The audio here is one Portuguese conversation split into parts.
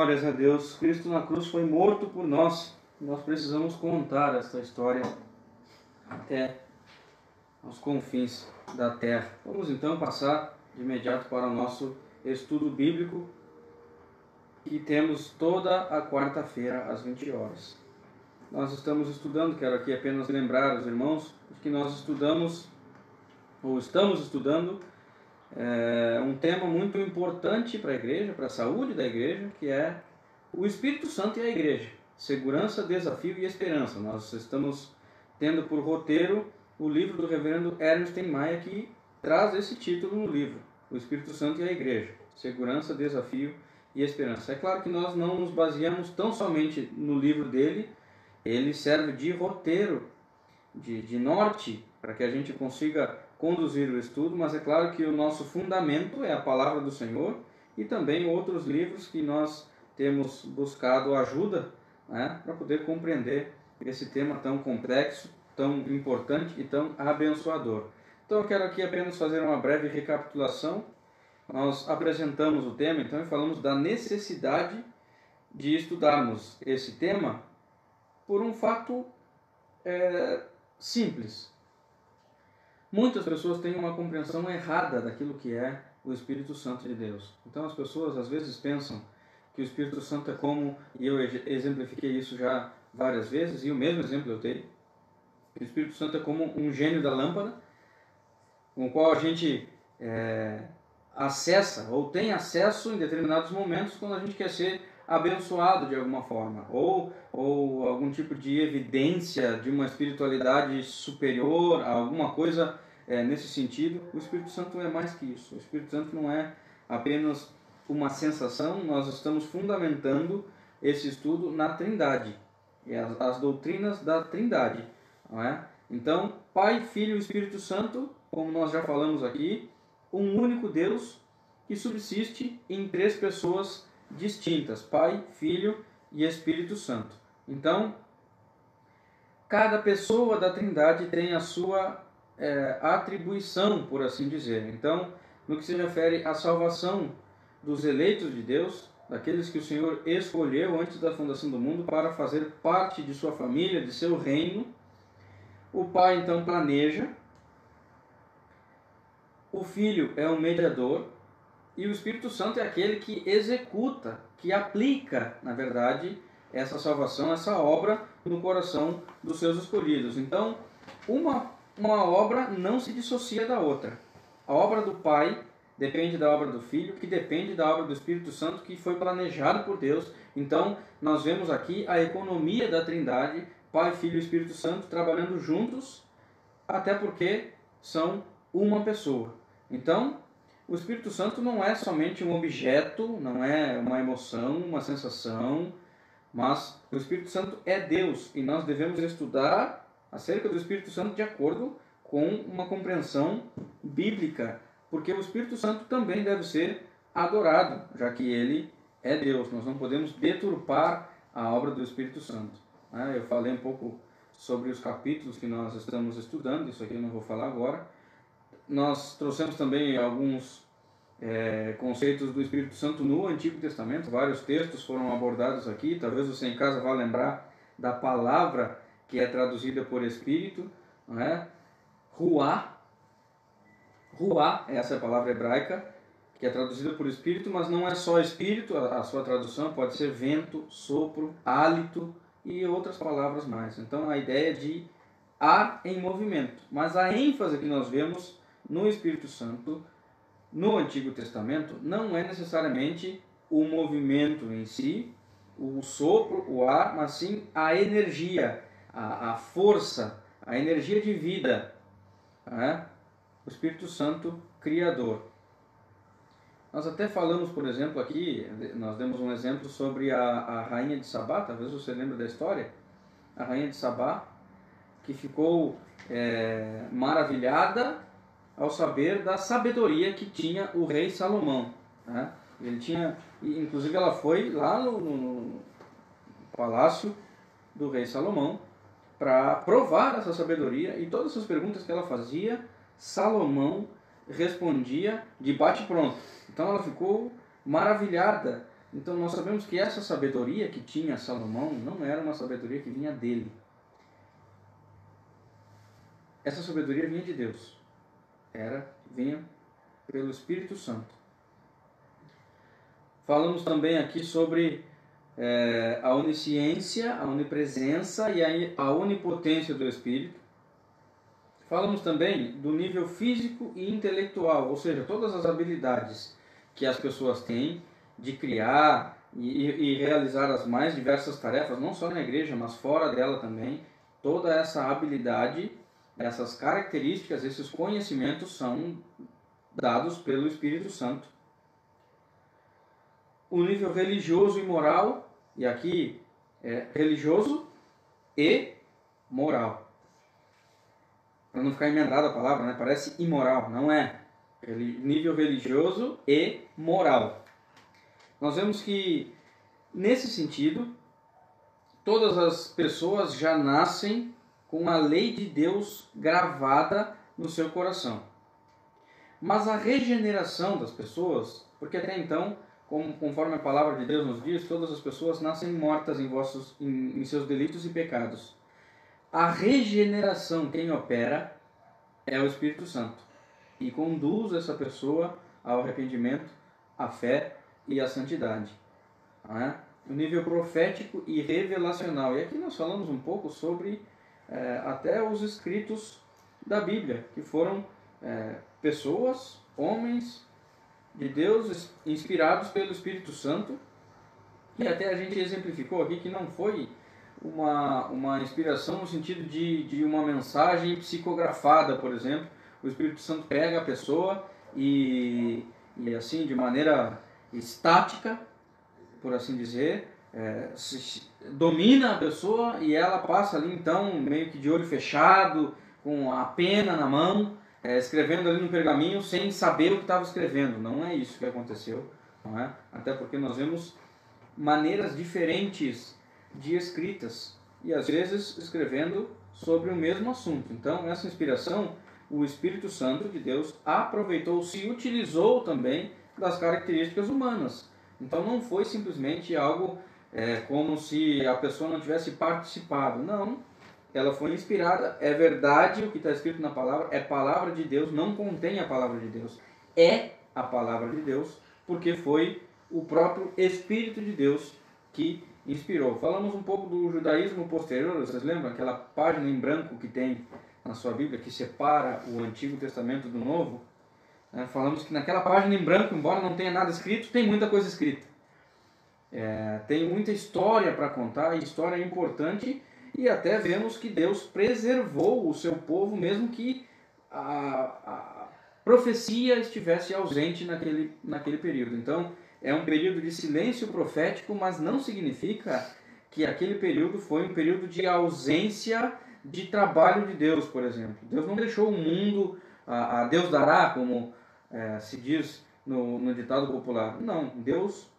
Glórias a Deus. Cristo na cruz foi morto por nós. Nós precisamos contar essa história até aos confins da terra. Vamos então passar de imediato para o nosso estudo bíblico que temos toda a quarta-feira às 20 horas. Nós estamos estudando, quero aqui apenas lembrar os irmãos que nós estamos estudando um tema muito importante para a igreja, para a saúde da igreja, que é o Espírito Santo e a igreja. Segurança, desafio e esperança. Nós estamos tendo por roteiro o livro do reverendo Ernest Maia, que traz esse título no livro, o Espírito Santo e a igreja. Segurança, desafio e esperança. É claro que nós não nos baseamos tão somente no livro dele, ele serve de roteiro, de norte, para que a gente consiga conduzir o estudo, mas é claro que o nosso fundamento é a palavra do Senhor e também outros livros que nós temos buscado ajuda, né, para poder compreender esse tema tão complexo, tão importante e tão abençoador. Então eu quero aqui apenas fazer uma breve recapitulação. Nós apresentamos o tema então e falamos da necessidade de estudarmos esse tema por um fato simples. Muitas pessoas têm uma compreensão errada daquilo que é o Espírito Santo de Deus. Então as pessoas às vezes pensam que o Espírito Santo é como, e eu exemplifiquei isso já várias vezes, e o mesmo exemplo eu tenho, que o Espírito Santo é como um gênio da lâmpada, com o qual a gente acessa ou tem acesso em determinados momentos quando a gente quer ser abençoado de alguma forma, ou algum tipo de evidência de uma espiritualidade superior, alguma coisa nesse sentido. O Espírito Santo é mais que isso. O Espírito Santo não é apenas uma sensação. Nós estamos fundamentando esse estudo na Trindade, e as doutrinas da Trindade, não é? Então, Pai, Filho e Espírito Santo, como nós já falamos aqui, um único Deus que subsiste em três pessoas distintas: Pai, Filho e Espírito Santo. Então, cada pessoa da Trindade tem a sua atribuição, por assim dizer. Então, no que se refere à salvação dos eleitos de Deus, daqueles que o Senhor escolheu antes da fundação do mundo para fazer parte de sua família, de seu reino, o Pai então planeja, o Filho é um mediador, e o Espírito Santo é aquele que executa, que aplica, na verdade, essa salvação, essa obra no coração dos seus escolhidos. Então, uma obra não se dissocia da outra. A obra do Pai depende da obra do Filho, que depende da obra do Espírito Santo, que foi planejado por Deus. Então, nós vemos aqui a economia da Trindade, Pai, Filho e Espírito Santo, trabalhando juntos, até porque são uma pessoa. Então, o Espírito Santo não é somente um objeto, não é uma emoção, uma sensação, mas o Espírito Santo é Deus, e nós devemos estudar acerca do Espírito Santo de acordo com uma compreensão bíblica, porque o Espírito Santo também deve ser adorado, já que ele é Deus. Nós não podemos deturpar a obra do Espírito Santo. Eu falei um pouco sobre os capítulos que nós estamos estudando, isso aqui eu não vou falar agora. Nós trouxemos também alguns conceitos do Espírito Santo no Antigo Testamento, vários textos foram abordados aqui. Talvez você em casa vá lembrar da palavra que é traduzida por Espírito, não é? Ruá, essa é a palavra hebraica, que é traduzida por Espírito, mas não é só Espírito, a sua tradução pode ser vento, sopro, hálito e outras palavras mais. Então a ideia de ar em movimento, mas a ênfase que nós vemos no Espírito Santo no Antigo Testamento não é necessariamente o movimento em si, o sopro, o ar, mas sim a energia, a força, a energia de vida, né? O Espírito Santo Criador. Nós até falamos, por exemplo, aqui, nós demos um exemplo sobre a rainha de Sabá, talvez você lembre da história, a rainha de Sabá, que ficou maravilhada ao saber da sabedoria que tinha o rei Salomão, né? Ele tinha, inclusive ela foi lá no palácio do rei Salomão para provar essa sabedoria, e todas as perguntas que ela fazia, Salomão respondia de bate-pronto. Então ela ficou maravilhada Então nós sabemos que essa sabedoria que tinha Salomão não era uma sabedoria que vinha dele. Essa sabedoria vinha de Deus. Vinha pelo Espírito Santo. Falamos também aqui sobre a onisciência, a onipresença e a onipotência do Espírito. Falamos também do nível físico e intelectual, ou seja, todas as habilidades que as pessoas têm de criar e realizar as mais diversas tarefas, não só na igreja, mas fora dela também. Toda essa habilidade, essas características, esses conhecimentos são dados pelo Espírito Santo. O nível religioso e moral, e aqui é religioso e moral. Para não ficar emendada a palavra, né? Parece imoral, não é. Nível religioso e moral. Nós vemos que, nesse sentido, todas as pessoas já nascem com a lei de Deus gravada no seu coração. Mas a regeneração das pessoas, porque até então, conforme a palavra de Deus nos diz, todas as pessoas nascem mortas em seus delitos e pecados. A regeneração, quem opera, é o Espírito Santo. E conduz essa pessoa ao arrependimento, à fé e à santidade. O nível profético e revelacional. E aqui nós falamos um pouco sobre até os escritos da Bíblia, que foram pessoas, homens de Deus, inspirados pelo Espírito Santo. E até a gente exemplificou aqui que não foi uma inspiração no sentido de uma mensagem psicografada, por exemplo. O Espírito Santo pega a pessoa e assim, de maneira estática, por assim dizer, domina a pessoa e ela passa ali então meio que de olho fechado, com a pena na mão, escrevendo ali no pergaminho sem saber o que estava escrevendo. Não é isso que aconteceu, não é? Até porque nós vemos maneiras diferentes de escritas e às vezes escrevendo sobre o mesmo assunto. Então essa inspiração, o Espírito Santo de Deus aproveitou, se utilizou também das características humanas. Então não foi simplesmente algo como se a pessoa não tivesse participado. Não, ela foi inspirada, é verdade o que está escrito na palavra, é palavra de Deus, não contém a palavra de Deus, é a palavra de Deus, porque foi o próprio Espírito de Deus que inspirou. Falamos um pouco do judaísmo posterior, vocês lembram? Aquela página em branco que tem na sua Bíblia, que separa o Antigo Testamento do Novo. Falamos que naquela página em branco, embora não tenha nada escrito, tem muita coisa escrita. Tem muita história para contar, e história é importante, e até vemos que Deus preservou o seu povo, mesmo que a profecia estivesse ausente naquele período. Então, é um período de silêncio profético, mas não significa que aquele período foi um período de ausência de trabalho de Deus, por exemplo. Deus não deixou o mundo a Deus dará, como se diz no ditado popular. Não, Deus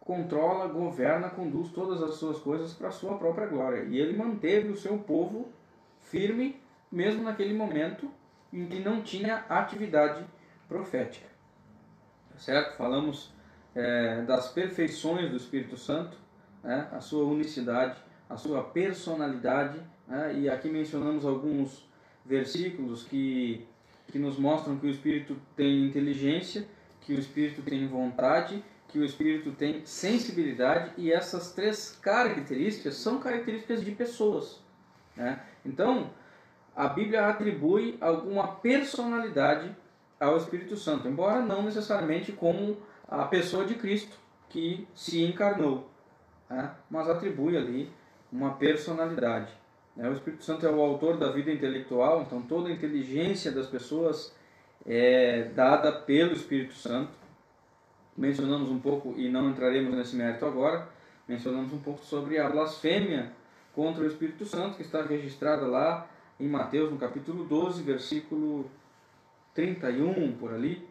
controla, governa, conduz todas as suas coisas para a sua própria glória. E Ele manteve o seu povo firme, mesmo naquele momento em que não tinha atividade profética. Certo? Falamos das perfeições do Espírito Santo, a sua unicidade, a sua personalidade, e aqui mencionamos alguns versículos que nos mostram que o Espírito tem inteligência, que o Espírito tem vontade, que o Espírito tem sensibilidade, e essas três características são características de pessoas. Então, a Bíblia atribui alguma personalidade ao Espírito Santo, embora não necessariamente como a pessoa de Cristo que se encarnou, mas atribui ali uma personalidade. O Espírito Santo é o autor da vida intelectual, então toda a inteligência das pessoas é dada pelo Espírito Santo. Mencionamos um pouco, e não entraremos nesse mérito agora, mencionamos um pouco sobre a blasfêmia contra o Espírito Santo, que está registrada lá em Mateus, no capítulo 12, versículo 31, por ali.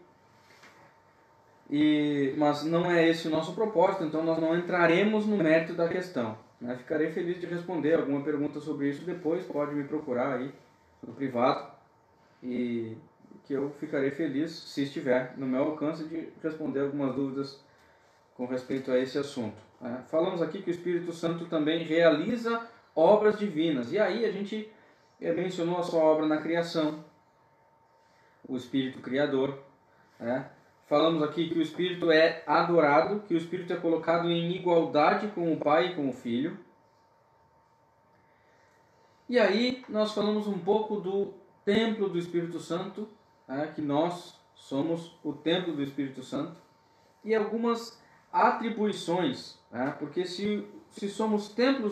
Mas não é esse o nosso propósito, então nós não entraremos no mérito da questão. Ficarei feliz de responder alguma pergunta sobre isso depois, pode me procurar aí no privado, e que eu ficarei feliz, se estiver no meu alcance, de responder algumas dúvidas com respeito a esse assunto. Falamos aqui que o Espírito Santo também realiza obras divinas. E aí a gente mencionou a sua obra na criação, o Espírito Criador. Falamos aqui que o Espírito é adorado, que o Espírito é colocado em igualdade com o Pai e com o Filho. E aí nós falamos um pouco do templo do Espírito Santo, que nós somos o templo do Espírito Santo, e algumas atribuições, porque se somos templo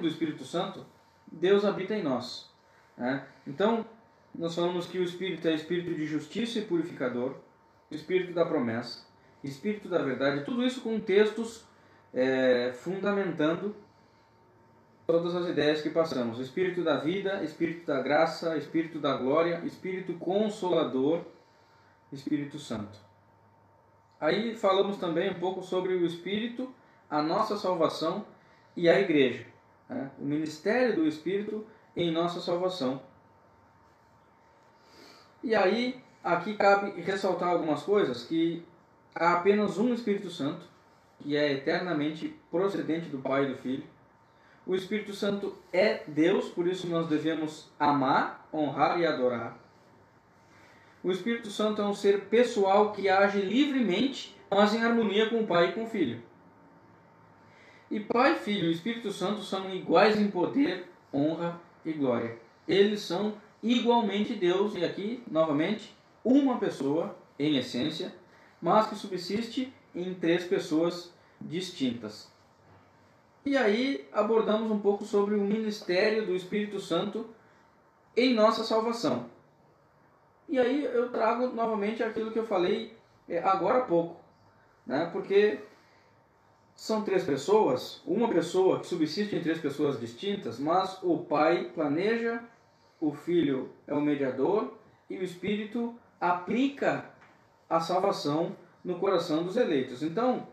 do Espírito Santo, Deus habita em nós. Então, nós falamos que o Espírito é Espírito de justiça e purificador, Espírito da promessa, Espírito da verdade, tudo isso com textos fundamentando todas as ideias que passamos. Espírito da vida, Espírito da graça, Espírito da glória, Espírito consolador, Espírito Santo. Aí falamos também um pouco sobre o Espírito, a nossa salvação e a igreja. O ministério do Espírito em nossa salvação. E aí, aqui cabe ressaltar algumas coisas, que há apenas um Espírito Santo, que é eternamente procedente do Pai e do Filho. O Espírito Santo é Deus, por isso nós devemos amar, honrar e adorar. O Espírito Santo é um ser pessoal que age livremente, mas em harmonia com o Pai e com o Filho. E Pai, Filho e Espírito Santo são iguais em poder, honra e glória. Eles são igualmente Deus, e aqui, novamente, uma pessoa em essência, mas que subsiste em três pessoas distintas. E aí abordamos um pouco sobre o ministério do Espírito Santo em nossa salvação. E aí eu trago novamente aquilo que eu falei agora há pouco, porque são três pessoas, uma pessoa que subsiste em três pessoas distintas, mas o Pai planeja, o Filho é o mediador e o Espírito aplica a salvação no coração dos eleitos. Então,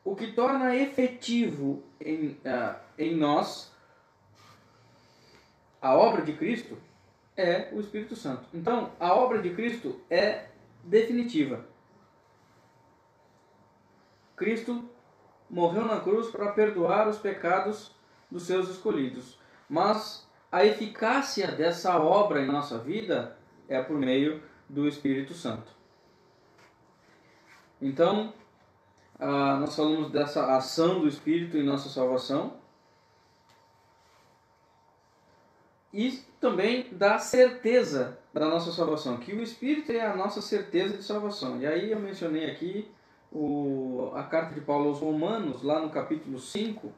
o que torna efetivo em nós a obra de Cristo é o Espírito Santo. Então, a obra de Cristo é definitiva. Cristo morreu na cruz para perdoar os pecados dos seus escolhidos. Mas a eficácia dessa obra em nossa vida é por meio do Espírito Santo. Então, nós falamos dessa ação do Espírito em nossa salvação e também da certeza da nossa salvação, que o Espírito é a nossa certeza de salvação. E aí eu mencionei aqui a carta de Paulo aos Romanos, lá no capítulo 5,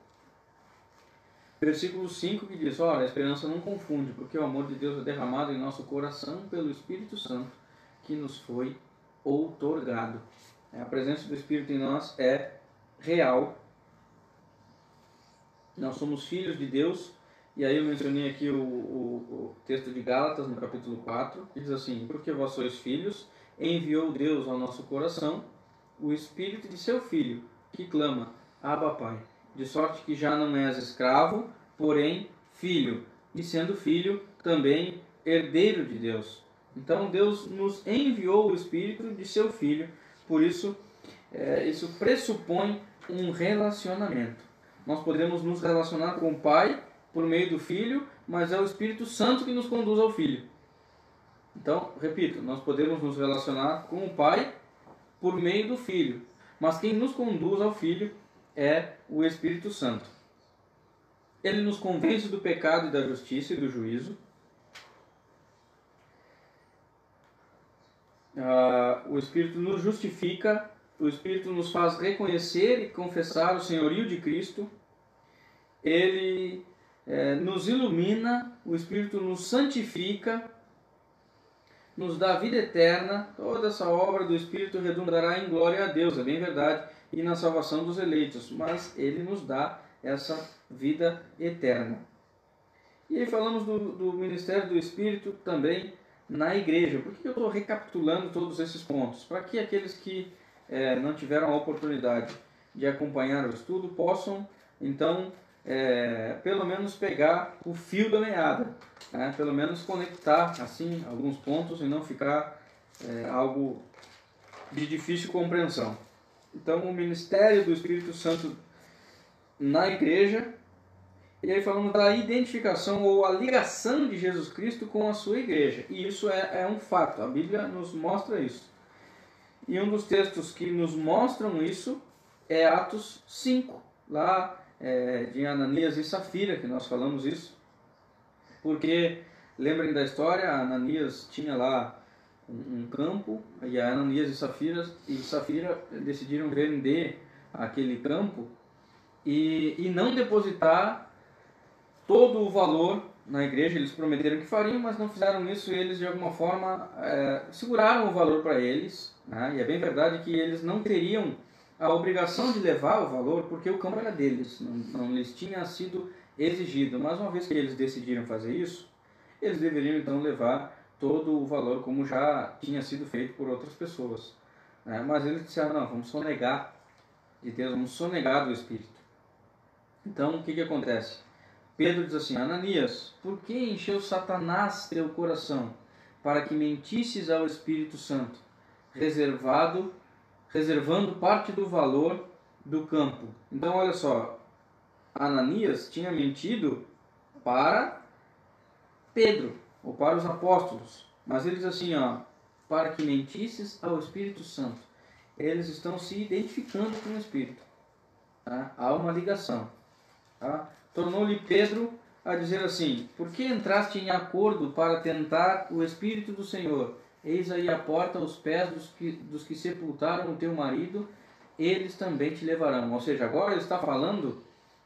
versículo 5, que diz: a esperança não confunde, porque o amor de Deus é derramado em nosso coração pelo Espírito Santo, que nos foi outorgado. A presença do Espírito em nós é real. Nós somos filhos de Deus. E aí eu mencionei aqui o texto de Gálatas, no capítulo 4, que diz assim: porque vós sois filhos, enviou Deus ao nosso coração o Espírito de seu Filho, que clama: Abba, Pai. De sorte que já não és escravo, porém filho. E sendo filho, também herdeiro de Deus. Então Deus nos enviou o Espírito de seu Filho. Por isso, isso pressupõe um relacionamento. Nós podemos nos relacionar com o Pai por meio do Filho, mas é o Espírito Santo que nos conduz ao Filho. Então, repito, nós podemos nos relacionar com o Pai por meio do Filho, mas quem nos conduz ao Filho é o Espírito Santo. Ele nos convence do pecado e da justiça e do juízo. O Espírito nos justifica, o Espírito nos faz reconhecer e confessar o senhorio de Cristo. Ele nos ilumina, o Espírito nos santifica, nos dá vida eterna. Toda essa obra do Espírito redundará em glória a Deus, é bem verdade, e na salvação dos eleitos, mas ele nos dá essa vida eterna. E aí falamos do ministério do Espírito também na igreja. Por que eu estou recapitulando todos esses pontos? Para que aqueles que não tiveram a oportunidade de acompanhar o estudo possam, então, pelo menos pegar o fio da meada, pelo menos conectar assim alguns pontos e não ficar algo de difícil compreensão. Então, o ministério do Espírito Santo na igreja. E aí falamos da identificação ou a ligação de Jesus Cristo com a sua igreja. E isso é um fato, a Bíblia nos mostra isso. E um dos textos que nos mostram isso é Atos 5, lá de Ananias e Safira, que nós falamos isso. Porque, lembrem da história, Ananias tinha lá um campo, e a Ananias e Safira decidiram vender aquele campo e não depositar todo o valor na igreja. Eles prometeram que fariam, mas não fizeram isso, e eles de alguma forma seguraram o valor para eles, né? E é bem verdade que eles não teriam a obrigação de levar o valor, porque o campo era deles, não lhes tinha sido exigido, mas uma vez que eles decidiram fazer isso, eles deveriam então levar todo o valor como já tinha sido feito por outras pessoas, né? Mas eles disseram, não, vamos sonegar de Deus, vamos sonegar do Espírito. Então o que acontece? Pedro diz assim, Ananias, por que encheu Satanás teu coração, para que mentisses ao Espírito Santo, reservando parte do valor do campo? Então olha só, Ananias tinha mentido para Pedro, ou para os apóstolos, mas ele diz assim, para que mentisses ao Espírito Santo. Eles estão se identificando com o Espírito, tá? Há uma ligação, tá? Tornou-lhe Pedro a dizer assim, por que entraste em acordo para tentar o Espírito do Senhor? Eis aí a porta aos pés dos que sepultaram o teu marido, eles também te levarão. Ou seja, agora ele está falando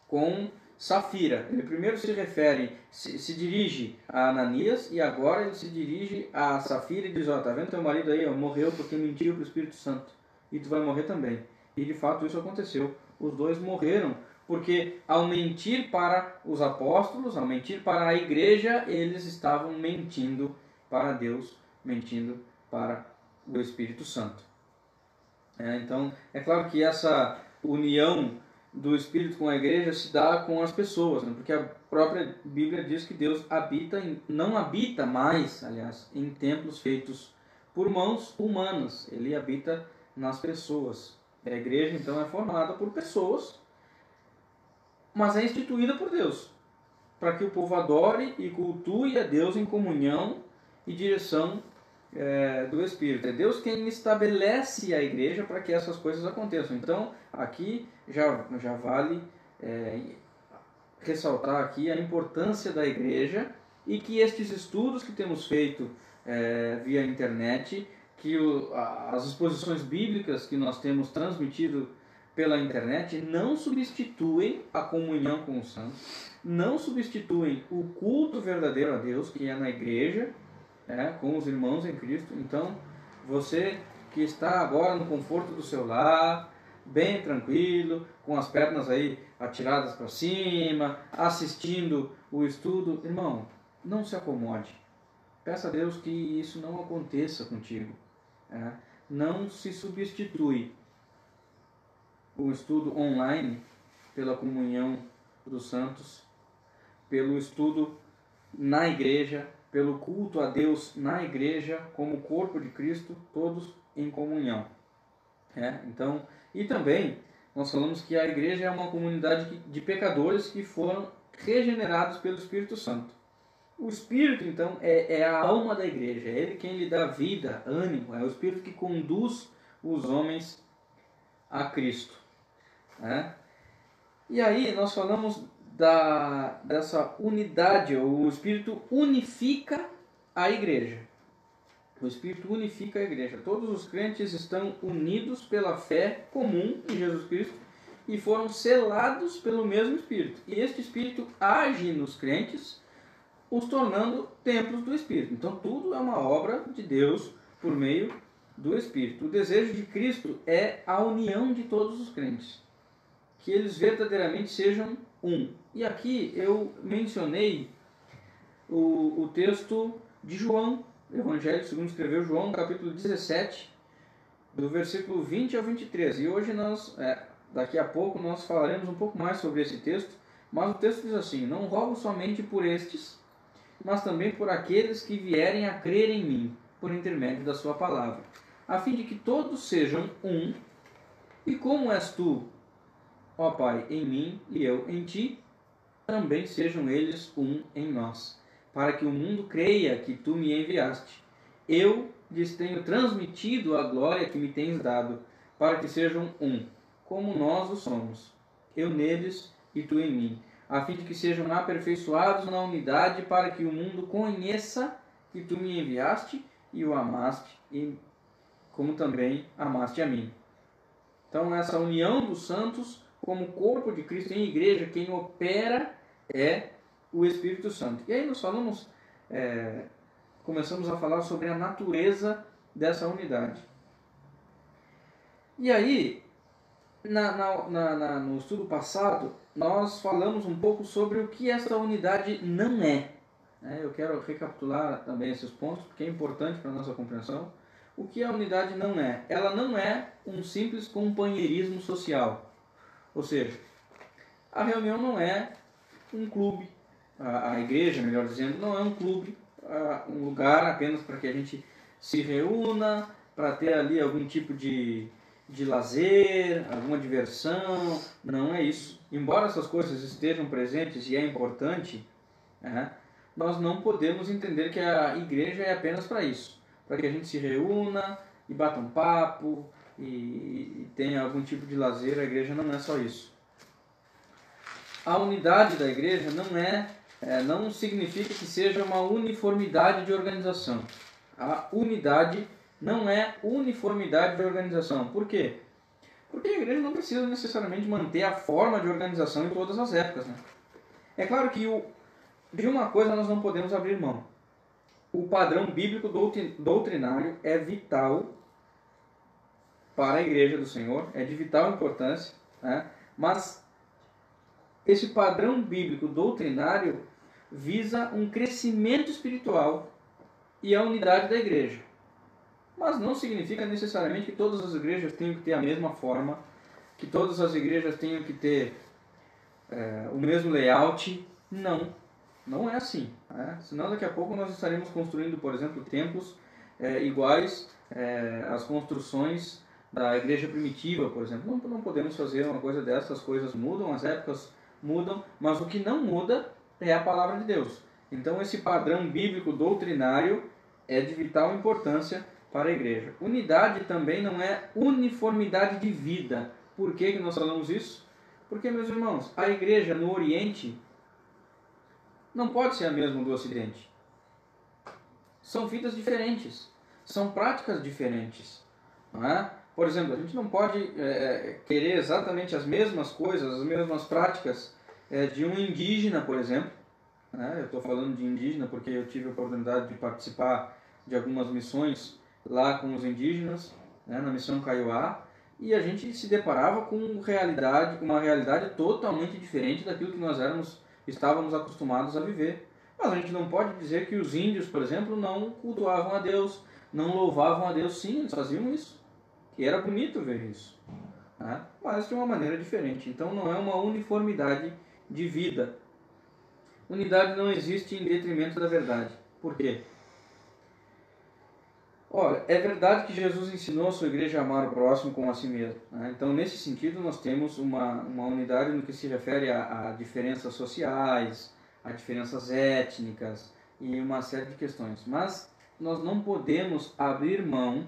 com Safira. Ele primeiro se refere, se dirige a Ananias, e agora ele se dirige a Safira e diz, tá vendo teu marido aí, morreu porque mentiu para o Espírito Santo, e tu vai morrer também. E de fato isso aconteceu. Os dois morreram, porque ao mentir para os apóstolos, ao mentir para a igreja, eles estavam mentindo para Deus, mentindo para o Espírito Santo. Então, é claro que essa união do Espírito com a igreja se dá com as pessoas, né? Porque a própria Bíblia diz que Deus não habita mais, aliás, em templos feitos por mãos humanas. Ele habita nas pessoas. A igreja, então, é formada por pessoas, mas é instituída por Deus, para que o povo adore e cultue a Deus em comunhão e direção do Espírito. É Deus quem estabelece a igreja para que essas coisas aconteçam. Então, aqui já vale ressaltar aqui a importância da igreja, e que estes estudos que temos feito via internet, que as exposições bíblicas que nós temos transmitido pela internet não substituem a comunhão com os santos, não substituem o culto verdadeiro a Deus, que é na igreja, com os irmãos em Cristo. Então, você que está agora no conforto do seu lar, bem tranquilo, com as pernas aí atiradas para cima, assistindo o estudo, irmão, não se acomode. Peça a Deus que isso não aconteça contigo. Não se substitui o estudo online pela comunhão dos santos, pelo estudo na igreja, pelo culto a Deus na igreja, como corpo de Cristo, todos em comunhão. Então, e também nós falamos que a igreja é uma comunidade de pecadores que foram regenerados pelo Espírito Santo. O Espírito, então, é a alma da igreja, é Ele quem lhe dá vida, ânimo, é o Espírito que conduz os homens a Cristo. E aí nós falamos dessa unidade, o Espírito unifica a igreja. O Espírito unifica a igreja. Todos os crentes estão unidos pela fé comum em Jesus Cristo e foram selados pelo mesmo Espírito. E este Espírito age nos crentes, os tornando templos do Espírito. Então tudo é uma obra de Deus por meio do Espírito. O desejo de Cristo é a união de todos os crentes, que eles verdadeiramente sejam um. E aqui eu mencionei o texto de João, Evangelho segundo escreveu João, capítulo 17, do versículo 20 ao 23. E hoje daqui a pouco, nós falaremos um pouco mais sobre esse texto, mas o texto diz assim, não rogo somente por estes, mas também por aqueles que vierem a crer em mim, por intermédio da sua palavra, a fim de que todos sejam um, E como és tu, ó Pai, em mim e eu em ti, também sejam eles um em nós, para que o mundo creia que tu me enviaste. Eu lhes tenho transmitido a glória que me tens dado, para que sejam um, como nós o somos, eu neles e tu em mim, a fim de que sejam aperfeiçoados na unidade, para que o mundo conheça que tu me enviaste e o amaste, e como também amaste a mim. Então, essa união dos santos como corpo de Cristo em igreja, quem opera é o Espírito Santo. E aí nós falamos, começamos a falar sobre a natureza dessa unidade. E aí, no estudo passado, nós falamos um pouco sobre o que essa unidade não é. Eu quero recapitular também esses pontos, porque é importante para a nossa compreensão. O que a unidade não é? Ela não é um simples companheirismo social. Ou seja, a reunião não é um clube, a igreja, melhor dizendo, não é um clube, um lugar apenas para que a gente se reúna, para ter ali algum tipo de lazer, alguma diversão. Não é isso. Embora essas coisas estejam presentes e é importante, nós não podemos entender que a igreja é apenas para isso, para que a gente se reúna e bata um papo e tenha algum tipo de lazer. A igreja não é só isso. A unidade da igreja não significa que seja uma uniformidade de organização. A unidade não é uniformidade de organização. Por quê? Porque a igreja não precisa necessariamente manter a forma de organização em todas as épocas. É claro que de uma coisa nós não podemos abrir mão. O padrão bíblico doutrinário é vital para a igreja do Senhor, é de vital importância, mas esse padrão bíblico doutrinário visa um crescimento espiritual e a unidade da igreja. Mas não significa necessariamente que todas as igrejas tenham que ter a mesma forma, que todas as igrejas tenham que ter o mesmo layout. Não é assim. Senão daqui a pouco nós estaremos construindo, por exemplo, templos iguais às construções da igreja primitiva, por exemplo. Não podemos fazer uma coisa dessas, as coisas mudam, as épocas mudam, mas o que não muda é a palavra de Deus. Então esse padrão bíblico doutrinário é de vital importância para a igreja. Unidade também não é uniformidade de vida. Por que nós falamos isso? Porque, meus irmãos, a igreja no Oriente não pode ser a mesma do Ocidente. São vidas diferentes, são práticas diferentes. Não é? Por exemplo, a gente não pode querer exatamente as mesmas coisas, as mesmas práticas de um indígena, por exemplo. Eu estou falando de indígena porque eu tive a oportunidade de participar de algumas missões lá com os indígenas, na missão Kaiowá, e a gente se deparava com uma realidade totalmente diferente daquilo que nós estávamos acostumados a viver. Mas a gente não pode dizer que os índios, por exemplo, não cultuavam a Deus, não louvavam a Deus. Sim, eles faziam isso. E era bonito ver isso. Mas de uma maneira diferente. Então não é uma uniformidade de vida. Unidade não existe em detrimento da verdade. Por quê? Olha, é verdade que Jesus ensinou a sua igreja a amar o próximo como a si mesmo. Então, nesse sentido, nós temos uma unidade no que se refere a diferenças sociais, a diferenças étnicas e uma série de questões. Mas nós não podemos abrir mão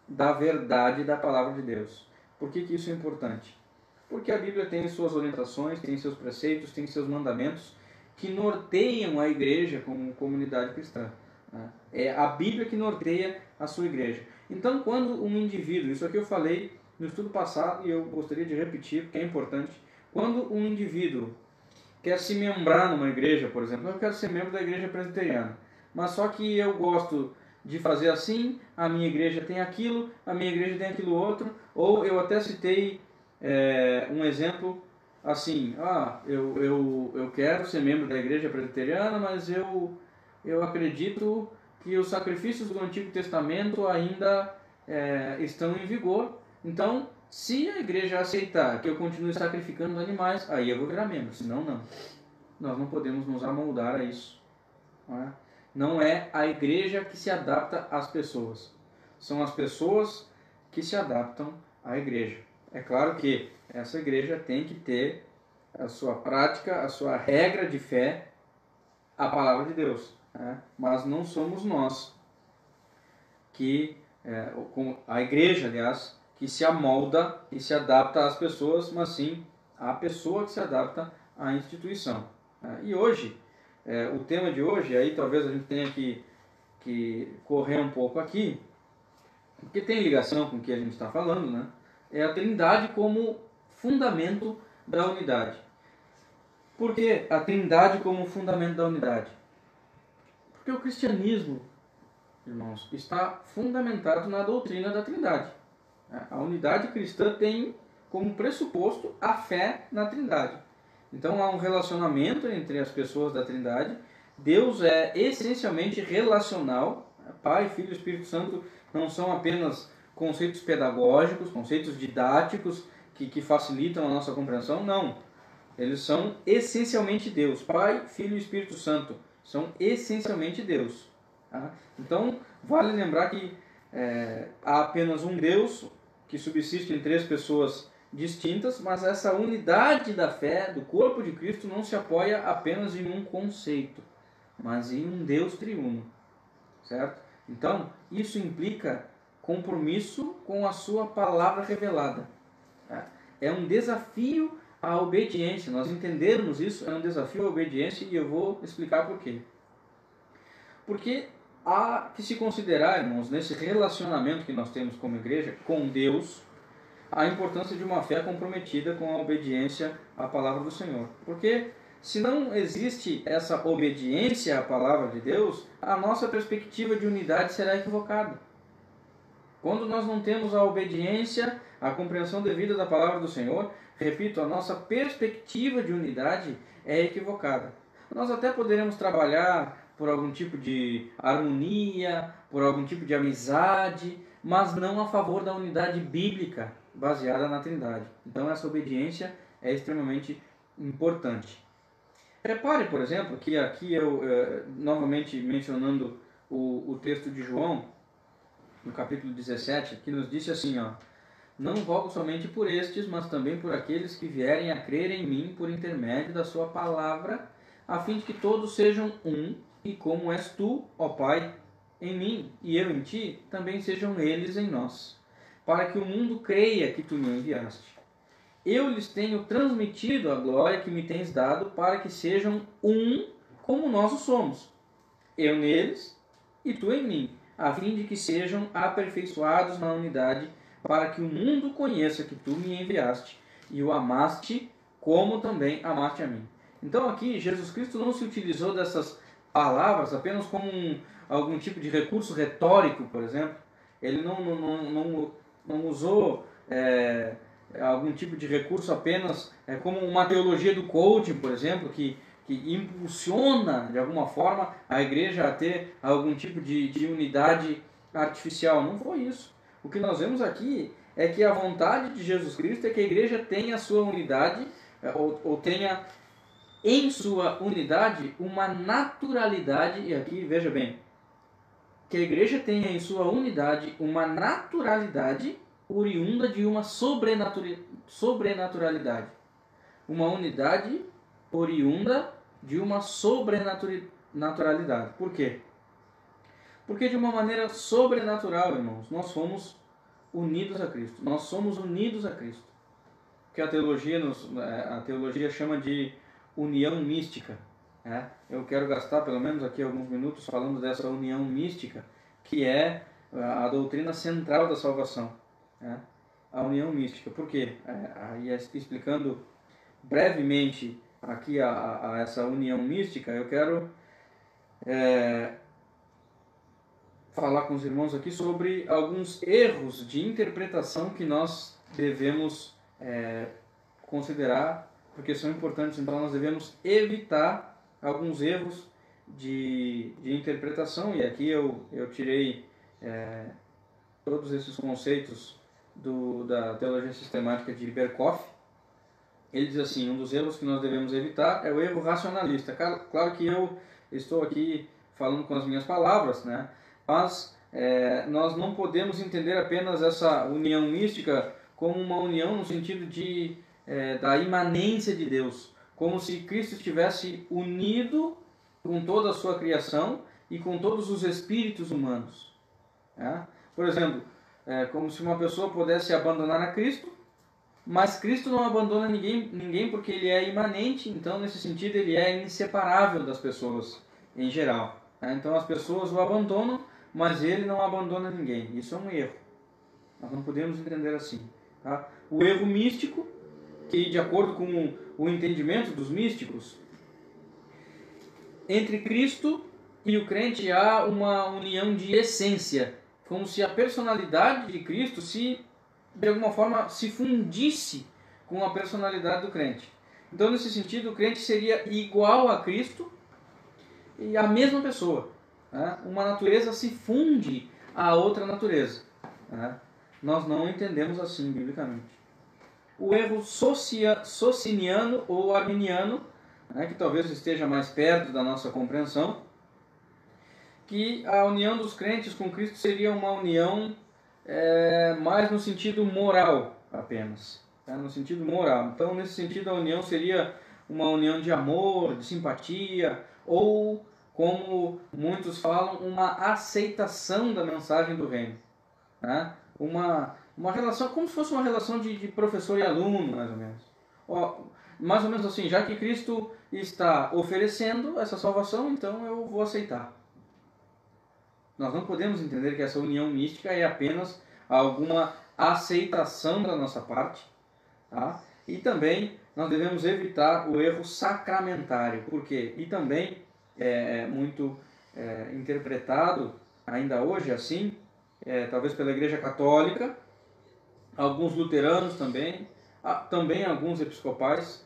da verdade da palavra de Deus. Por que isso é importante? Porque a Bíblia tem suas orientações, tem seus preceitos, tem seus mandamentos que norteiam a igreja como comunidade cristã. É a Bíblia que norteia a sua igreja. Então, quando um indivíduo, isso aqui eu falei no estudo passado e eu gostaria de repetir porque é importante, quando um indivíduo quer se membrar numa igreja, por exemplo, eu quero ser membro da igreja presbiteriana, mas só que eu gosto de fazer assim, a minha igreja tem aquilo, a minha igreja tem aquilo outro, ou eu até citei um exemplo assim, eu quero ser membro da igreja presbiteriana, mas eu acredito que os sacrifícios do Antigo Testamento ainda estão em vigor. Então, se a igreja aceitar que eu continue sacrificando os animais, aí eu vou virar membro. Senão, não. Nós não podemos nos amoldar a isso. Não é a igreja que se adapta às pessoas. São as pessoas que se adaptam à igreja. É claro que essa igreja tem que ter a sua prática, a sua regra de fé, a palavra de Deus, né? Mas não somos nós que, a igreja, aliás, que se amolda e se adapta às pessoas, mas sim a pessoa que se adapta à instituição. E hoje, o tema de hoje, aí talvez a gente tenha que correr um pouco aqui, porque tem ligação com o que a gente está falando, né? É a Trindade como fundamento da unidade. Por que a Trindade como fundamento da unidade? Porque o cristianismo, irmãos, está fundamentado na doutrina da Trindade. A unidade cristã tem como pressuposto a fé na Trindade. Então há um relacionamento entre as pessoas da Trindade. Deus é essencialmente relacional. Pai, Filho e Espírito Santo não são apenas conceitos pedagógicos, conceitos didáticos que facilitam a nossa compreensão. Não. Eles são essencialmente Deus. Pai, Filho e Espírito Santo são essencialmente Deus. Tá? Então, vale lembrar que há apenas um Deus que subsiste em três pessoas distintas, mas essa unidade da fé, do corpo de Cristo, não se apoia apenas em um conceito, mas em um Deus triuno. Certo? Então, isso implica compromisso com a sua palavra revelada. Tá? É um desafio à obediência. Nós entendermos isso é um desafio à obediência e eu vou explicar por quê. Porque há que se considerar, irmãos, nesse relacionamento que nós temos como igreja, com Deus, a importância de uma fé comprometida com a obediência à palavra do Senhor. Porque se não existe essa obediência à palavra de Deus, a nossa perspectiva de unidade será equivocada. Quando nós não temos a obediência, a compreensão devida da palavra do Senhor, repito, a nossa perspectiva de unidade é equivocada. Nós até poderemos trabalhar por algum tipo de harmonia, por algum tipo de amizade, mas não a favor da unidade bíblica baseada na Trindade. Então essa obediência é extremamente importante. Repare, por exemplo, que aqui eu, novamente mencionando o texto de João, no capítulo 17, que nos disse assim, ó: não rogo somente por estes, mas também por aqueles que vierem a crer em mim por intermédio da sua palavra, a fim de que todos sejam um, e como és tu, ó Pai, em mim, e eu em ti, também sejam eles em nós, para que o mundo creia que tu me enviaste. Eu lhes tenho transmitido a glória que me tens dado, para que sejam um como nós o somos, eu neles e tu em mim, a fim de que sejam aperfeiçoados na unidade, para que o mundo conheça que tu me enviaste e o amaste, como também amaste a mim. Então aqui Jesus Cristo não se utilizou dessas palavras apenas como algum tipo de recurso retórico, por exemplo. Ele não usou algum tipo de recurso apenas como uma teologia do coaching, por exemplo, que impulsiona de alguma forma a igreja a ter algum tipo de unidade artificial. Não foi isso. O que nós vemos aqui é que a vontade de Jesus Cristo é que a igreja tenha a sua unidade, ou tenha em sua unidade uma naturalidade, e aqui veja bem, que a igreja tenha em sua unidade uma naturalidade oriunda de uma sobrenaturalidade. Uma unidade oriunda de uma sobrenaturalidade. Por quê? Porque de uma maneira sobrenatural, irmãos, nós fomos unidos a Cristo. Nós somos unidos a Cristo. Que a teologia chama de união mística. Eu quero gastar pelo menos aqui alguns minutos falando dessa união mística, que é a doutrina central da salvação. A união mística. Por quê? Aí explicando brevemente aqui a essa união mística, eu quero falar com os irmãos aqui sobre alguns erros de interpretação que nós devemos considerar, porque são importantes. Então nós devemos evitar alguns erros de interpretação, e aqui eu tirei todos esses conceitos da teologia sistemática de Berkhof. Ele diz assim: um dos erros que nós devemos evitar é o erro racionalista. Claro que eu estou aqui falando com as minhas palavras, mas nós não podemos entender apenas essa união mística como uma união no sentido da imanência de Deus, como se Cristo estivesse unido com toda a sua criação e com todos os espíritos humanos. Por exemplo, como se uma pessoa pudesse abandonar a Cristo, mas Cristo não abandona ninguém porque ele é imanente, então nesse sentido ele é inseparável das pessoas em geral. Então as pessoas o abandonam, mas ele não abandona ninguém. Isso é um erro. Nós não podemos entender assim. O erro místico, que de acordo com o entendimento dos místicos, entre Cristo e o crente há uma união de essência, como se a personalidade de Cristo de alguma forma se fundisse com a personalidade do crente. Então, nesse sentido, o crente seria igual a Cristo e a mesma pessoa. Uma natureza se funde à outra natureza. Nós não entendemos assim biblicamente. O erro sociniano ou arminiano, que talvez esteja mais perto da nossa compreensão, que a união dos crentes com Cristo seria uma união mais no sentido moral apenas. No sentido moral. Então, nesse sentido, a união seria uma união de amor, de simpatia, ou, como muitos falam, uma aceitação da mensagem do reino. Uma relação, como se fosse uma relação de professor e aluno, mais ou menos. Mais ou menos assim, já que Cristo está oferecendo essa salvação, então eu vou aceitar. Nós não podemos entender que essa união mística é apenas alguma aceitação da nossa parte. E também nós devemos evitar o erro sacramentário. Por quê? E também é muito interpretado, ainda hoje assim, talvez pela Igreja Católica, alguns luteranos também alguns episcopais,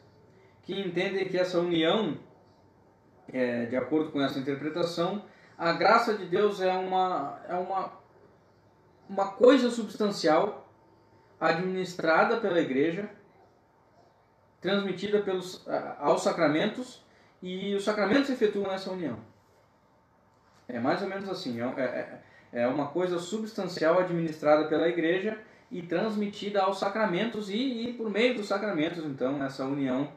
que entendem que essa união, de acordo com essa interpretação, a graça de Deus é uma coisa substancial administrada pela Igreja, transmitida aos sacramentos, e os sacramentos efetuam essa união. É mais ou menos assim, é uma coisa substancial administrada pela Igreja e transmitida aos sacramentos, e por meio dos sacramentos, então, essa união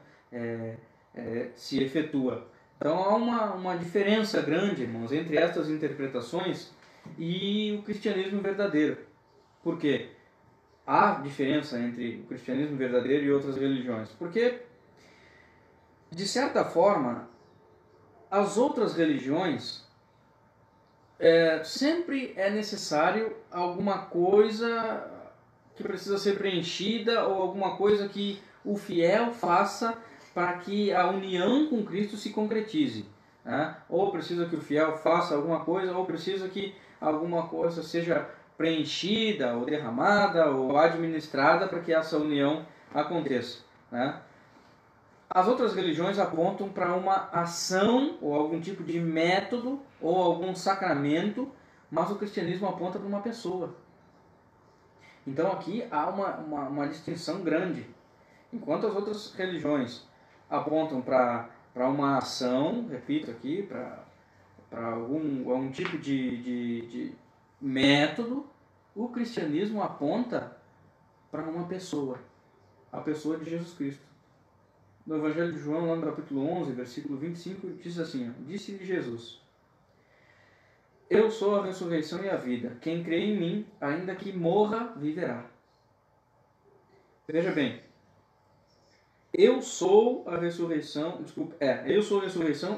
se efetua. Então há uma diferença grande, irmãos, entre estas interpretações e o cristianismo verdadeiro. Por quê? Há diferença entre o cristianismo verdadeiro e outras religiões. Porque, de certa forma, as outras religiões sempre é necessário alguma coisa que precisa ser preenchida, ou alguma coisa que o fiel faça para que a união com Cristo se concretize. Ou precisa que o fiel faça alguma coisa, ou precisa que alguma coisa seja preenchida, ou derramada, ou administrada para que essa união aconteça. As outras religiões apontam para uma ação, ou algum tipo de método, ou algum sacramento, mas o cristianismo aponta para uma pessoa. Então aqui há uma distinção grande. Enquanto as outras religiões apontam para uma ação, repito aqui, para algum tipo de método, o cristianismo aponta para uma pessoa, a pessoa de Jesus Cristo. No Evangelho de João, lá no capítulo 11, versículo 25, diz assim: disse-lhe Jesus: eu sou a ressurreição e a vida. Quem crê em mim, ainda que morra, viverá. Veja bem, eu sou a ressurreição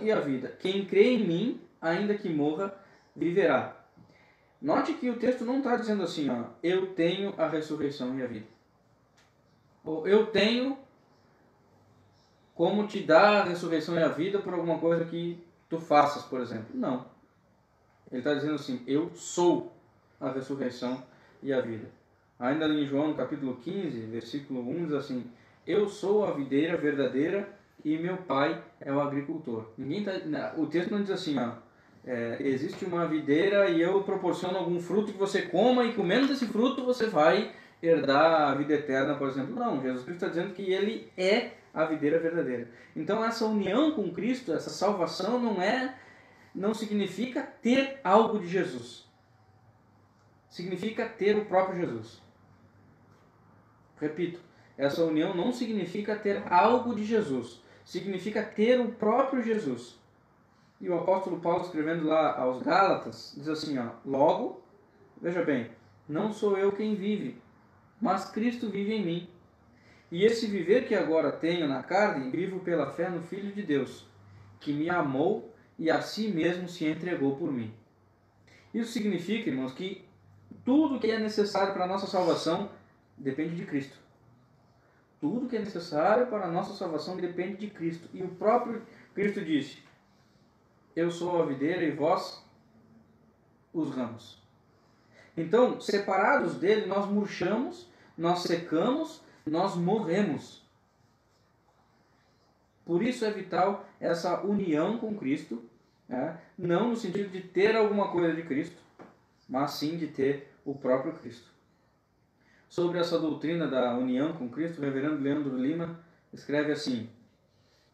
e a vida. Quem crê em mim, ainda que morra, viverá. Note que o texto não está dizendo assim, eu tenho a ressurreição e a vida. Ou eu tenho como te dar a ressurreição e a vida por alguma coisa que tu faças, por exemplo. Não. Ele está dizendo assim, eu sou a ressurreição e a vida. Ainda em João, no capítulo 15, versículo 1, diz assim: eu sou a videira verdadeira e meu pai é o agricultor. O texto não diz assim, existe uma videira e eu proporciono algum fruto que você coma, e comendo desse fruto você vai herdar a vida eterna, por exemplo. Não, Jesus Cristo está dizendo que ele é a videira verdadeira. Então essa união com Cristo, essa salvação não significa ter algo de Jesus. Significa ter o próprio Jesus. Repito, essa união não significa ter algo de Jesus, significa ter o próprio Jesus. E o apóstolo Paulo, escrevendo lá aos Gálatas, diz assim, logo, veja bem, não sou eu quem vive, mas Cristo vive em mim. E esse viver que agora tenho na carne, vivo pela fé no Filho de Deus, que me amou e a si mesmo se entregou por mim. Isso significa, irmãos, que tudo que é necessário para a nossa salvação depende de Cristo. Tudo que é necessário para a nossa salvação depende de Cristo. E o próprio Cristo disse, eu sou a videira e vós os ramos. Então, separados dele, nós murchamos, nós secamos, nós morremos. Por isso é vital essa união com Cristo, não no sentido de ter alguma coisa de Cristo, mas sim de ter o próprio Cristo. Sobre essa doutrina da união com Cristo, o reverendo Leandro Lima escreve assim,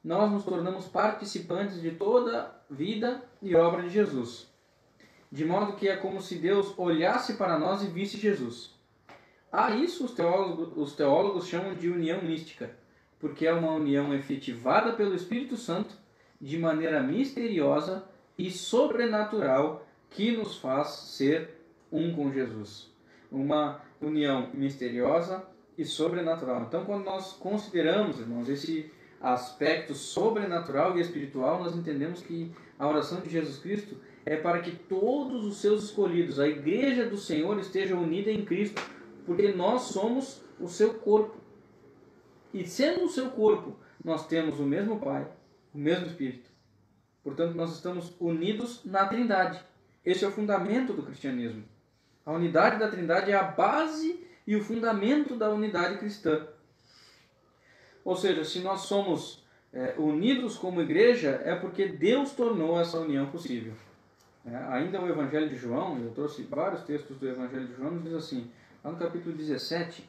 nós nos tornamos participantes de toda a vida e obra de Jesus, de modo que é como se Deus olhasse para nós e visse Jesus. A isso os teólogos chamam de união mística, porque é uma união efetivada pelo Espírito Santo de maneira misteriosa e sobrenatural que nos faz ser um com Jesus. Uma união misteriosa e sobrenatural. Então, quando nós consideramos, irmãos, esse aspecto sobrenatural e espiritual, nós entendemos que a oração de Jesus Cristo é para que todos os seus escolhidos, a igreja do Senhor, esteja unida em Cristo, porque nós somos o seu corpo. E sendo o seu corpo, nós temos o mesmo Pai, o mesmo Espírito. Portanto, nós estamos unidos na Trindade. Esse é o fundamento do cristianismo. A unidade da Trindade é a base e o fundamento da unidade cristã. Ou seja, se nós somos unidos como igreja, é porque Deus tornou essa união possível. Ainda o Evangelho de João, eu trouxe vários textos do Evangelho de João, nos diz assim, lá no capítulo 17,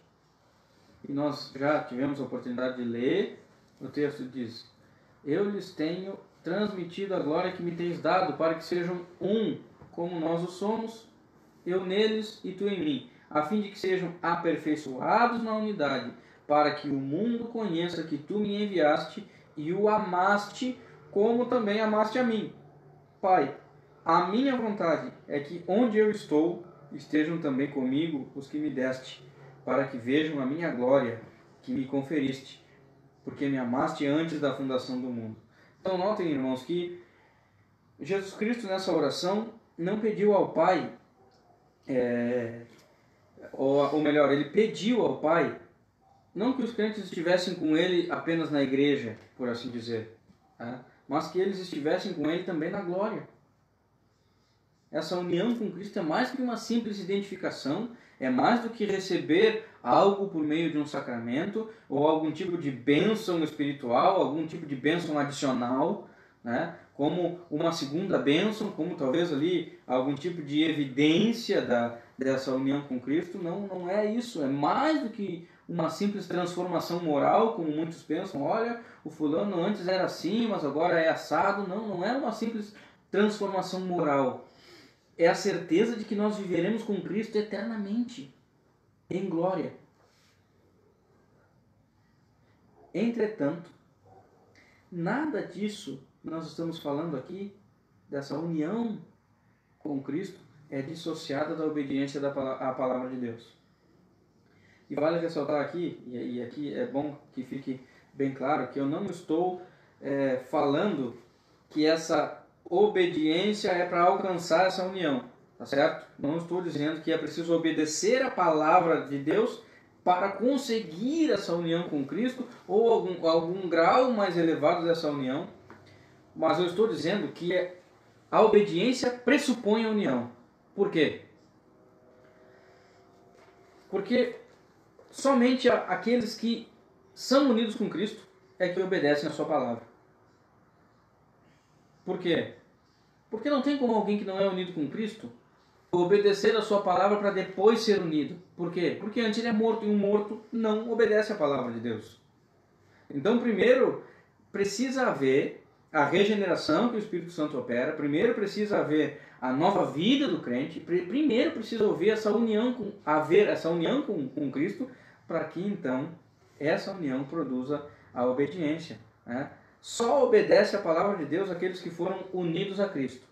e nós já tivemos a oportunidade de ler, o texto diz, eu lhes tenho transmitido a glória que me tens dado, para que sejam um, como nós o somos, eu neles e tu em mim, a fim de que sejam aperfeiçoados na unidade, para que o mundo conheça que tu me enviaste e o amaste, como também amaste a mim. Pai, a minha vontade é que onde eu estou, estejam também comigo os que me deste, para que vejam a minha glória que me conferiste, porque me amaste antes da fundação do mundo. Então notem, irmãos, que Jesus Cristo nessa oração não pediu ao Pai, ou melhor, ele pediu ao Pai, não que os crentes estivessem com ele apenas na igreja, por assim dizer, mas que eles estivessem com ele também na glória. Essa união com Cristo é mais que uma simples identificação, é mais do que receber algo por meio de um sacramento, ou algum tipo de bênção espiritual, algum tipo de bênção adicional, como uma segunda bênção, como talvez ali algum tipo de evidência dessa união com Cristo. Não é isso, é mais do que uma simples transformação moral, como muitos pensam, olha, o fulano antes era assim, mas agora é assado. Não é uma simples transformação moral. É a certeza de que nós viveremos com Cristo eternamente, em glória. Entretanto, nada disso que nós estamos falando aqui, dessa união com Cristo, é dissociada da obediência à palavra de Deus. E vale ressaltar aqui, e aqui é bom que fique bem claro, que eu não estou falando que essa obediência é para alcançar essa união, tá certo? Não estou dizendo que é preciso obedecer a palavra de Deus para conseguir essa união com Cristo ou algum grau mais elevado dessa união, mas eu estou dizendo que a obediência pressupõe a união. Por quê? Porque somente aqueles que são unidos com Cristo é que obedecem a sua palavra. Por quê? Porque não tem como alguém que não é unido com Cristo obedecer a sua palavra para depois ser unido. Por quê? Porque antes ele é morto, e um morto não obedece a palavra de Deus. Então, primeiro, precisa haver a regeneração que o Espírito Santo opera. Primeiro precisa haver a nova vida do crente. Primeiro precisa haver essa união com Cristo, para que então essa união produza a obediência, né? Só obedece a palavra de Deus aqueles que foram unidos a Cristo.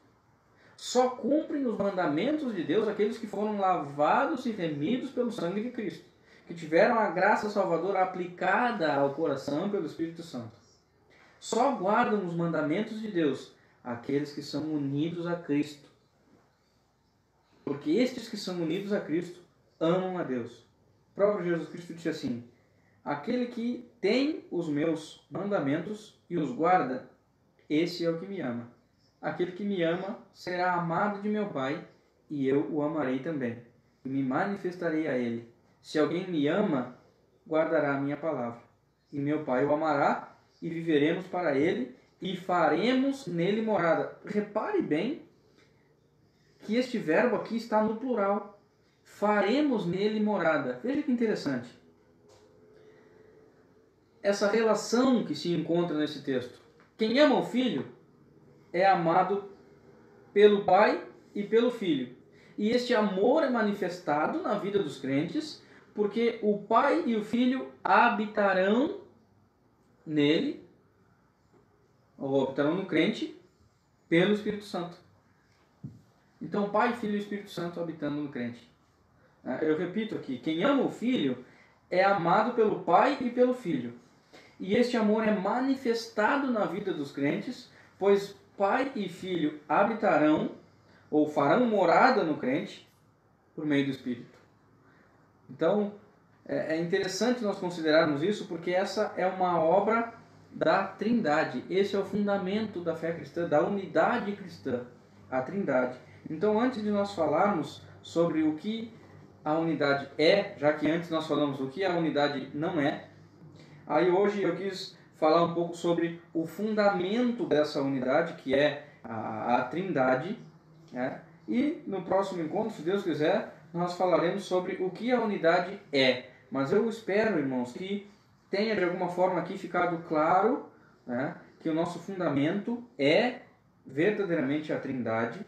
Só cumprem os mandamentos de Deus aqueles que foram lavados e remidos pelo sangue de Cristo, que tiveram a graça salvadora aplicada ao coração pelo Espírito Santo. Só guardam os mandamentos de Deus aqueles que são unidos a Cristo. Porque estes que são unidos a Cristo amam a Deus. O próprio Jesus Cristo disse assim: aquele que tem os meus mandamentos e os guarda, esse é o que me ama. Aquele que me ama será amado de meu Pai, e eu o amarei também, e me manifestarei a ele. Se alguém me ama, guardará a minha palavra, e meu Pai o amará, e viveremos para ele, e faremos nele morada. Repare bem que este verbo aqui está no plural. Faremos nele morada. Veja que interessante. Essa relação que se encontra nesse texto. Quem ama o Filho é amado pelo Pai e pelo Filho. E este amor é manifestado na vida dos crentes, porque o Pai e o Filho habitarão nele, ou habitarão no crente, pelo Espírito Santo. Então, Pai, Filho e Espírito Santo habitando no crente. Eu repito aqui, quem ama o Filho é amado pelo Pai e pelo Filho. E este amor é manifestado na vida dos crentes, pois Pai e Filho habitarão, ou farão morada no crente, por meio do Espírito. Então, é interessante nós considerarmos isso, porque essa é uma obra da Trindade. Esse é o fundamento da fé cristã, da unidade cristã, a Trindade. Então, antes de nós falarmos sobre o que a unidade é, já que antes nós falamos o que a unidade não é, aí hoje eu quis falar um pouco sobre o fundamento dessa unidade, que é a Trindade, né? E no próximo encontro, se Deus quiser, nós falaremos sobre o que a unidade é. Mas eu espero, irmãos, que tenha de alguma forma aqui ficado claro, né, que o nosso fundamento é verdadeiramente a Trindade,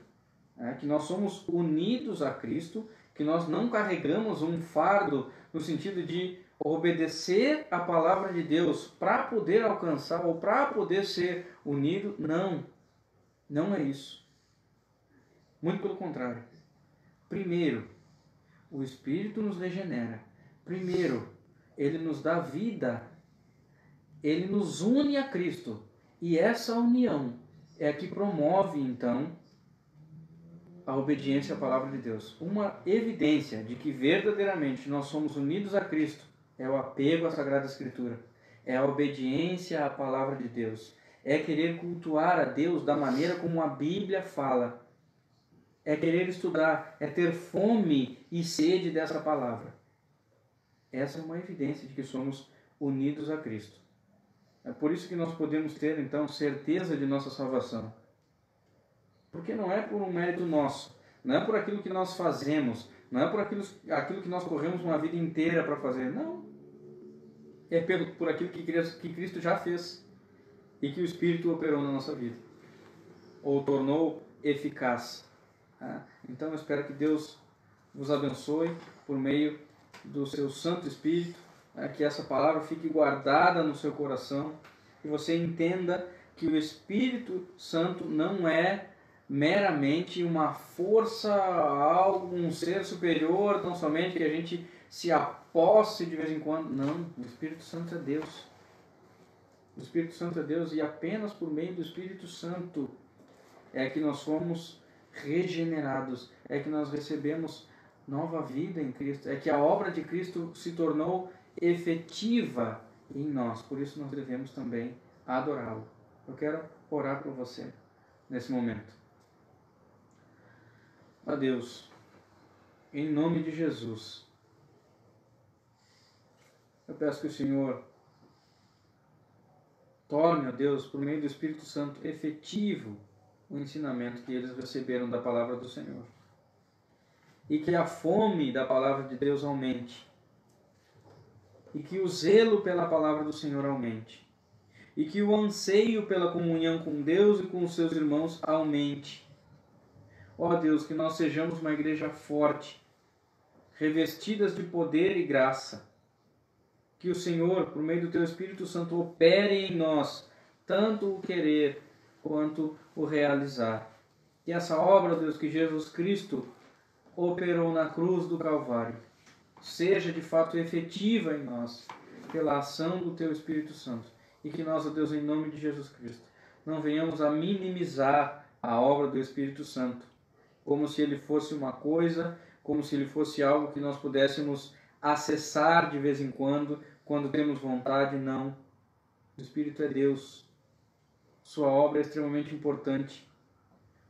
que nós somos unidos a Cristo, que nós não carregamos um fardo no sentido de obedecer a palavra de Deus para poder alcançar ou para poder ser unido. Não, não é isso. Muito pelo contrário. Primeiro, o Espírito nos regenera. Primeiro, ele nos dá vida. Ele nos une a Cristo. E essa união é a que promove, então, a obediência à palavra de Deus. Uma evidência de que verdadeiramente nós somos unidos a Cristo é o apego à Sagrada Escritura. É a obediência à palavra de Deus. É querer cultuar a Deus da maneira como a Bíblia fala. É querer estudar, é ter fome e sede dessa palavra. Essa é uma evidência de que somos unidos a Cristo. É por isso que nós podemos ter, então, certeza de nossa salvação. Porque não é por um mérito nosso, não é por aquilo que nós fazemos, não é por aquilo que nós corremos uma vida inteira para fazer. Não. É por aquilo que Cristo já fez e que o Espírito operou na nossa vida, ou tornou eficaz. Então eu espero que Deus vos abençoe por meio do seu Santo Espírito, que essa palavra fique guardada no seu coração, que você entenda que o Espírito Santo não é meramente uma força, algo, um ser superior, tão somente que a gente se aposse de vez em quando. Não, o Espírito Santo é Deus. O Espírito Santo é Deus, e apenas por meio do Espírito Santo é que nós fomos regenerados, é que nós recebemos nova vida em Cristo, é que a obra de Cristo se tornou efetiva em nós. Por isso nós devemos também adorá-lo. Eu quero orar por você nesse momento. Ó Deus, em nome de Jesus, eu peço que o Senhor torne, ó Deus, por meio do Espírito Santo, efetivo o ensinamento que eles receberam da palavra do Senhor. E que a fome da palavra de Deus aumente. E que o zelo pela palavra do Senhor aumente. E que o anseio pela comunhão com Deus e com os seus irmãos aumente. Ó Deus, que nós sejamos uma igreja forte, revestidas de poder e graça, que o Senhor, por meio do Teu Espírito Santo, opere em nós, tanto o querer quanto o realizar. Que essa obra, Deus, que Jesus Cristo operou na cruz do Calvário, seja de fato efetiva em nós, pela ação do Teu Espírito Santo. E que nós, ó Deus, em nome de Jesus Cristo, não venhamos a minimizar a obra do Espírito Santo, como se ele fosse uma coisa, como se ele fosse algo que nós pudéssemos acessar de vez em quando temos vontade. Não. O Espírito é Deus. Sua obra é extremamente importante.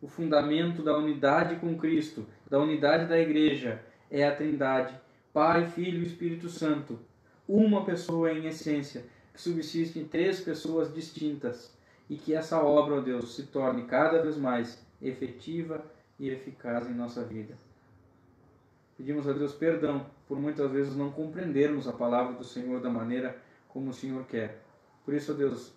O fundamento da unidade com Cristo, da unidade da Igreja, é a Trindade, Pai, Filho e Espírito Santo. Uma pessoa em essência, que subsiste em três pessoas distintas. E que essa obra, ó Deus, se torne cada vez mais efetiva e eficaz em nossa vida. Pedimos a Deus perdão por muitas vezes não compreendermos a palavra do Senhor da maneira como o Senhor quer. Por isso, ó Deus,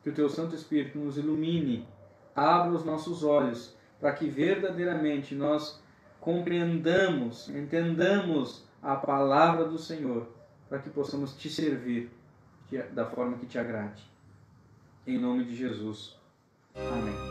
que o Teu Santo Espírito nos ilumine, abra os nossos olhos, para que verdadeiramente nós compreendamos, entendamos a palavra do Senhor, para que possamos Te servir da forma que Te agrade. Em nome de Jesus. Amém.